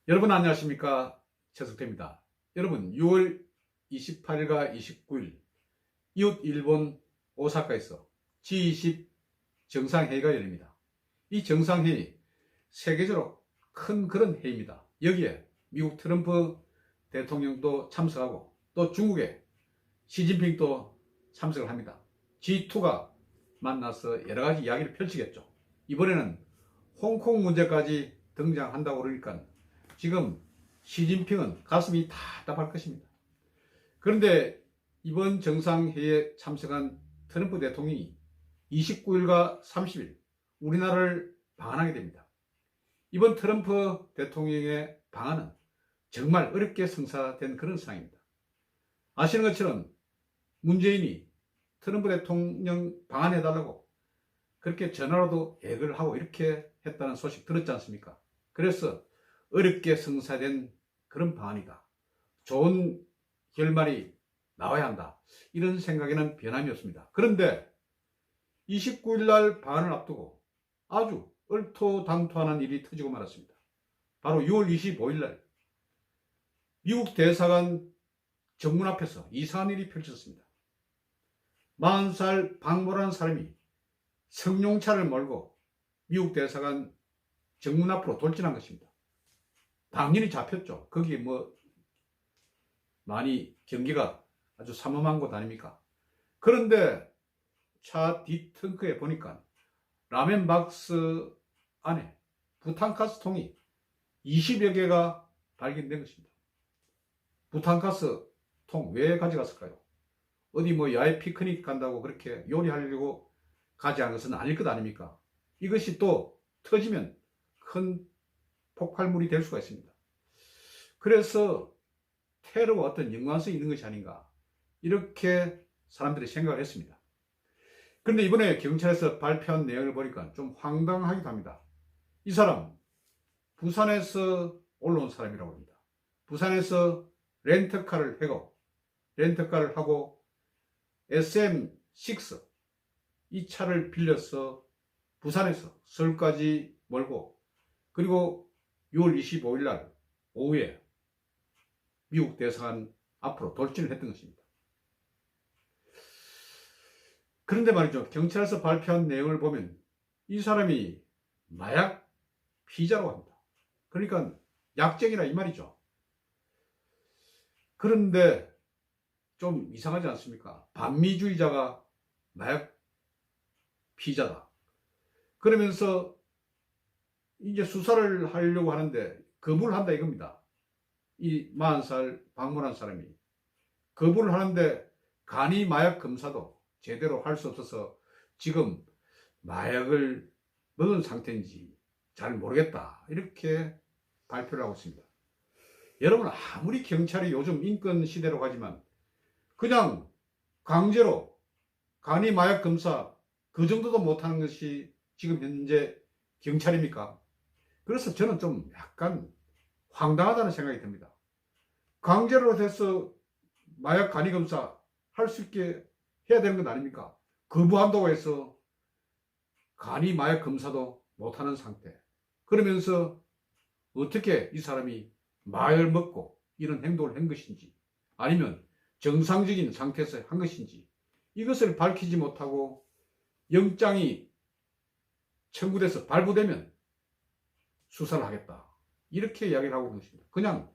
여러분 안녕하십니까? 최석태입니다. 여러분 6월 28일과 29일 이웃 일본 오사카에서 G20 정상회의가 열립니다. 이 정상회의 세계적으로 큰 그런 회의입니다. 여기에 미국 트럼프 대통령도 참석하고 또 중국의 시진핑도 참석을 합니다. G2가 만나서 여러 가지 이야기를 펼치겠죠. 이번에는 홍콩 문제까지 등장한다고 그러니까 지금 시진핑은 가슴이 답답할 것입니다. 그런데 이번 정상회의에 참석한 트럼프 대통령이 29일과 30일 우리나라를 방한하게 됩니다. 이번 트럼프 대통령의 방한은 정말 어렵게 성사된 그런 상황입니다. 아시는 것처럼 문재인이 트럼프 대통령 방한해달라고 그렇게 전화로도 애걸 하고 이렇게 했다는 소식 들었지 않습니까? 그래서 어렵게 성사된 그런 방안이다. 좋은 결말이 나와야 한다. 이런 생각에는 변함이 없습니다. 그런데 29일 날 방안을 앞두고 아주 얼토당토하는 일이 터지고 말았습니다. 바로 6월 25일 날 미국 대사관 정문 앞에서 이상한 일이 펼쳐졌습니다. 40살 박모라는 사람이 승용차를 몰고 미국 대사관 정문 앞으로 돌진한 것입니다. 당연히 잡혔죠. 거기 많이 경계가 아주 삼엄한 곳 아닙니까? 그런데 차 뒷트렁크에 보니까 라멘 박스 안에 부탄가스 통이 20여 개가 발견된 것입니다. 부탄가스 통 왜 가져갔을까요? 어디 야외 피크닉 간다고 그렇게 요리하려고 가져간 것은 아닐 것 아닙니까? 이것이 또 터지면 큰 폭발물이 될 수가 있습니다. 그래서 테러와 어떤 연관성이 있는 것이 아닌가 이렇게 사람들이 생각을 했습니다. 그런데 이번에 경찰에서 발표한 내용을 보니까 좀 황당하기도 합니다. 이 사람 부산에서 올라온 사람이라고 합니다. 부산에서 렌터카를 하고 SM6 이 차를 빌려서 부산에서 서울까지 몰고 그리고 6월 25일 날 오후에 미국 대사관 앞으로 돌진을 했던 것입니다. 그런데 말이죠. 경찰에서 발표한 내용을 보면 이 사람이 마약 피자라고 합니다. 그러니까 약쟁이라 이 말이죠. 그런데 좀 이상하지 않습니까? 반미주의자가 마약 피자다. 그러면서 이제 수사를 하려고 하는데 거부를 한다 이겁니다. 이 40살 박모란 사람이 거부를 하는데 간이 마약 검사도 제대로 할 수 없어서 지금 마약을 먹은 상태인지 잘 모르겠다 이렇게 발표를 하고 있습니다. 여러분 아무리 경찰이 요즘 인권 시대라고 하지만 그냥 강제로 간이 마약 검사 그 정도도 못하는 것이 지금 현재 경찰입니까? 그래서 저는 좀 약간 황당하다는 생각이 듭니다. 강제로 해서 마약 간이 검사 할 수 있게 해야 되는 것 아닙니까? 거부한다고 해서 간이 마약 검사도 못하는 상태. 그러면서 어떻게 이 사람이 마약을 먹고 이런 행동을 한 것인지 아니면 정상적인 상태에서 한 것인지 이것을 밝히지 못하고 영장이 청구돼서 발부되면 수사를 하겠다. 이렇게 이야기를 하고 있는 것입니다.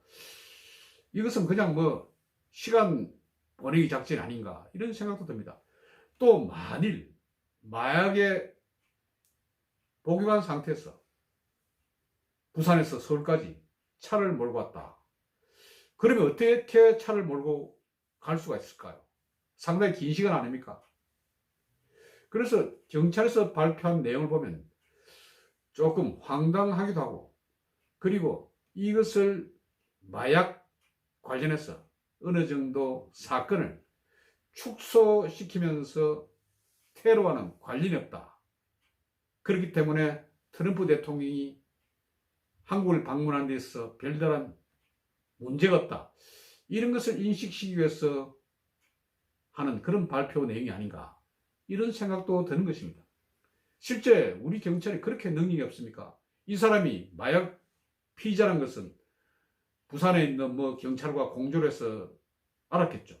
이것은 그냥 시간 보내기 작전 아닌가 이런 생각도 듭니다. 또 만일 마약에 복용한 상태에서 부산에서 서울까지 차를 몰고 왔다. 그러면 어떻게 차를 몰고 갈 수가 있을까요? 상당히 긴 시간 아닙니까? 그래서 경찰에서 발표한 내용을 보면 조금 황당하기도 하고 그리고 이것을 마약 관련해서 어느 정도 사건을 축소시키면서 테러와는 관련이 없다. 그렇기 때문에 트럼프 대통령이 한국을 방문한 데 있어서 별다른 문제가 없다. 이런 것을 인식시키기 위해서 하는 그런 발표 내용이 아닌가. 이런 생각도 드는 것입니다. 실제 우리 경찰이 그렇게 능력이 없습니까? 이 사람이 마약 피의자라는 것은 부산에 있는 뭐 경찰과 공조를 해서 알았겠죠.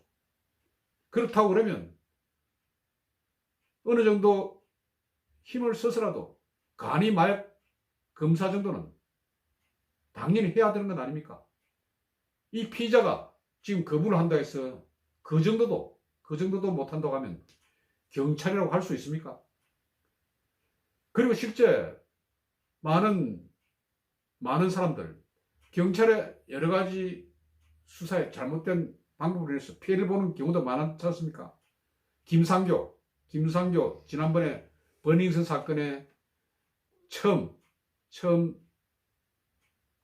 그렇다고 그러면 어느 정도 힘을 써서라도 간이 마약 검사 정도는 당연히 해야 되는 것 아닙니까? 이 피의자가 지금 거부를 한다 해서 그 정도도 못한다고 하면 경찰이라고 할 수 있습니까? 그리고 실제 많은 사람들 경찰의 여러 가지 수사에 잘못된 방법을 해서 피해를 보는 경우도 많지 않습니까? 김상교 지난번에 버닝썬 사건에 처음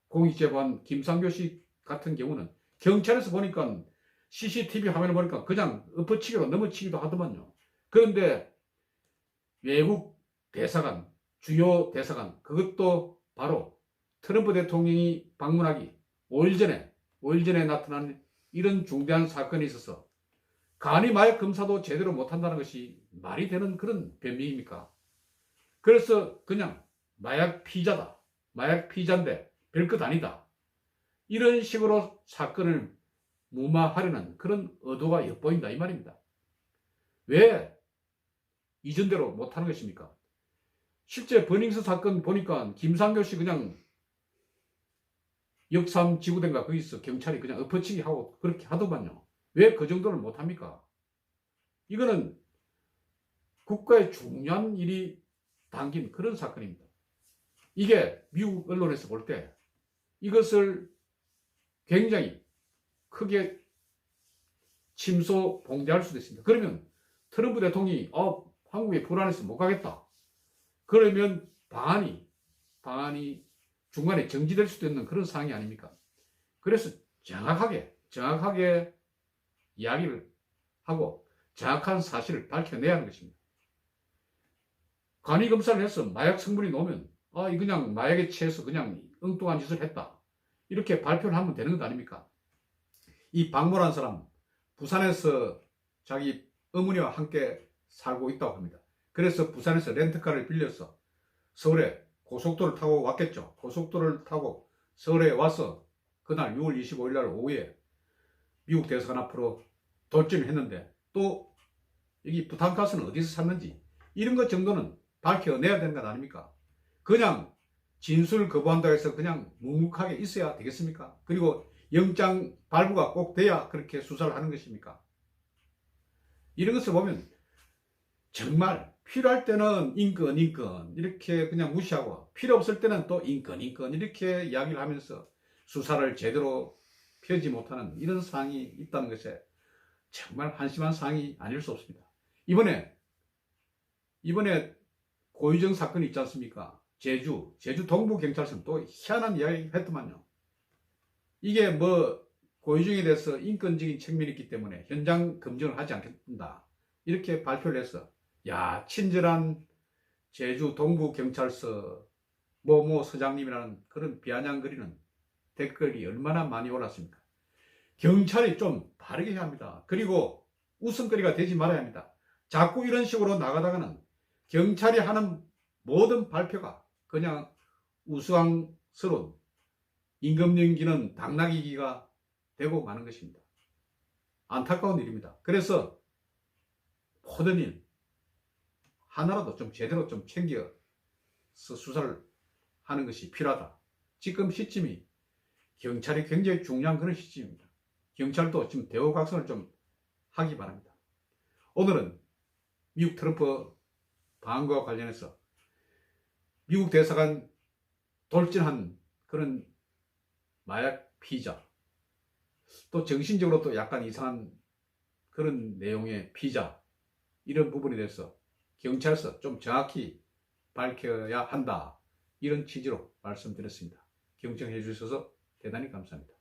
공익제보한 김상교 씨 같은 경우는 경찰에서 보니까 CCTV 화면을 보니까 그냥 엎어치기로 넘어치기도 하더만요. 그런데 외국 대사관, 주요 대사관, 그것도 바로 트럼프 대통령이 방문하기 5일 전에 나타난 이런 중대한 사건이 있어서 간이 마약 검사도 제대로 못한다는 것이 말이 되는 그런 변명입니까? 그래서 그냥 마약 피의자인데 별것 아니다. 이런 식으로 사건을 무마하려는 그런 의도가 엿보인다 이 말입니다. 왜 이전대로 못하는 것입니까? 실제 버닝썬 사건 보니까 김상교 씨 그냥 역삼지구대인가 거기서 경찰이 그냥 엎어치기 하고 그렇게 하더만요. 왜 그 정도를 못합니까? 이거는 국가의 중요한 일이 담긴 그런 사건입니다. 이게 미국 언론에서 볼 때 이것을 굉장히 크게 침소 봉대할 수도 있습니다. 그러면 트럼프 대통령이 한국에 불안해서 못 가겠다. 그러면 방안이 중간에 정지될 수도 있는 그런 상황이 아닙니까? 그래서 정확하게 이야기를 하고 정확한 사실을 밝혀내야 하는 것입니다. 간이 검사를 해서 마약 성분이 나오면 이 그냥 마약에 취해서 그냥 엉뚱한 짓을 했다. 이렇게 발표를 하면 되는 것 아닙니까? 이 박모란 사람 부산에서 자기 어머니와 함께 살고 있다고 합니다. 그래서 부산에서 렌트카를 빌려서 서울에 고속도로를 타고 왔겠죠. 고속도로를 타고 서울에 와서 그날 6월 25일 날 오후에 미국 대사관 앞으로 돌진을 했는데 또 여기 부탄가스는 어디서 샀는지 이런 것 정도는 밝혀내야 되는 것 아닙니까? 그냥 진술 거부한다고 해서 그냥 묵묵하게 있어야 되겠습니까? 그리고 영장 발부가 꼭 돼야 그렇게 수사를 하는 것입니까? 이런 것을 보면 정말 필요할 때는 인권 이렇게 그냥 무시하고 필요 없을 때는 또 인권 이렇게 이야기를 하면서 수사를 제대로 펴지 못하는 이런 상황이 있다는 것에 정말 한심한 상황이 아닐 수 없습니다. 이번에 고유정 사건이 있지 않습니까? 제주 동부경찰서는 또 희한한 이야기 했더만요. 이게 뭐 고유정에 대해서 인권적인 측면이 있기 때문에 현장 검증을 하지 않겠다. 이렇게 발표를 해서 친절한 제주 동부경찰서 뭐뭐 서장님이라는 그런 비아냥거리는 댓글이 얼마나 많이 올랐습니까? 경찰이 좀 바르게 해야 합니다. 그리고 웃음거리가 되지 말아야 합니다. 자꾸 이런 식으로 나가다가는 경찰이 하는 모든 발표가 그냥 우스꽝스러운 임금연기는 당나귀기가 되고 마는 것입니다. 안타까운 일입니다. 그래서 모든 일 하나라도 좀 제대로 좀 챙겨서 수사를 하는 것이 필요하다. 지금 시점이 경찰이 굉장히 중요한 그런 시점입니다. 경찰도 지금 대우각성을 좀 하기 바랍니다. 오늘은 미국 트럼프 방한과 관련해서 미국 대사관 돌진한 그런 마약 피의자, 또 정신적으로 또 약간 이상한 그런 내용의 피의자, 이런 부분에 대해서 경찰에서 좀 정확히 밝혀야 한다. 이런 취지로 말씀드렸습니다. 경청해 주셔서 대단히 감사합니다.